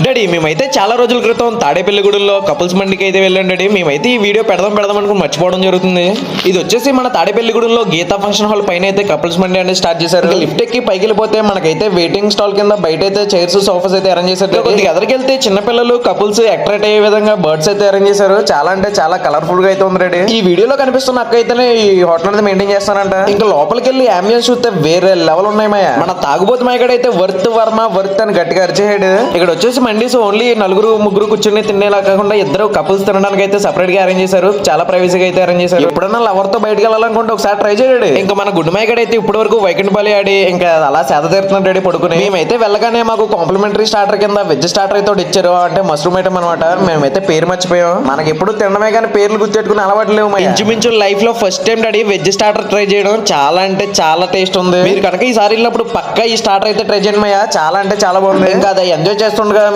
Daddy మేమైతే చాలా రోజుల క్రితం తాడేపల్లిగూడెంలో కపుల్స్ మండికి అయితే వెళ్ళాం డాడీ. మేమైతే ఈ వీడియో పెడదాం అనుకుని మర్చిపోవడం జరుగుతుంది. ఇది వచ్చేసి మన తాడేపల్లిగూడెంలో గీతా ఫంక్షన్ హాల్ పైన అయితే కపుల్స్ మండి అనేది స్టార్ట్ చేశారు. లిఫ్ట్ ఎక్కి పైకి వెళ్ళిపోతే మనకైతే వెయిటింగ్ స్టాల్ కింద బయట అయితే చైర్స్ సోఫాస్ అయితే అరేంజ్ చేశారు. కొద్దిగా ఎదరికి వెళ్తే చిన్నపిల్లలు కపుల్స్ అట్రాక్ట్ అయ్యే విధంగా బర్డ్స్ అయితే అరేంజ్ చేశారు. చాలా అంటే చాలా కలర్ఫుల్ గా అయితే ఉంది డాడీ. ఈ వీడియోలో కనిపిస్తున్న అక్క అయితేనే ఈ హోటల్ అనేది మెయింటైన్ చేస్తారంట. ఇంకా లోపలికి వెళ్ళి అంబియన్స్ చూస్తే వేరే లెవెల్ ఉన్నాయి మాయా. మన తాగుబోతు మాయగడ అయితే వర్త్ వర్మ వర్త్ అని గట్టిగా అరిచేసాడు. ఇక్కడ వచ్చేసి మండీస్ ఓన్లీ నలుగురు ముగ్గురు కూర్చుని తినేలా కాకుండా ఇద్దరు కపుల్స్ తినడానికి అయితే సెపరేట్ గా అరేంజ్ చేశారు. చాలా ప్రైవసీగా అయితే అరేంజ్ చేశారు. ఎప్పుడన్నా లవర్ తో బయటకు వెళ్ళాలనుకుంటే ఒకసారి ట్రై చేయడు. ఇంకా మన గుడ్ మైగడ్ అయితే ఇప్పటి వరకు వైకుంఠపాలి ఆడి ఇంకా అలా సేద తీరుతున్నాడు పడుకుని. మేమైతే వెళ్ళగానే మాకు కాంప్లిమెంటరీ స్టార్టర్ కింద వెజ్ స్టార్టర్ అయితే ఇచ్చారు. అంటే మష్రూమ్ ఐటమ్ అనమాట. మేమైతే పేరు మర్చిపోయాం. మనకి ఎప్పుడు తినడమే కానీ పేర్లు గుర్తెట్టుకుని అలవాటు లేవు. ఇంచుమించు లైఫ్ లో first time daddy veg starter try చేయడం. చాలా అంటే చాలా టేస్ట్ ఉంది. మీరు కనుక ఈసారి వెళ్ళినప్పుడు పక్కా ఈ స్టార్టర్ అయితే ట్రై చేయండి మయ్యా. చాలా అంటే చాలా బాగుంది. ఇంకా అది ఎంజాయ్ చేస్తుండగా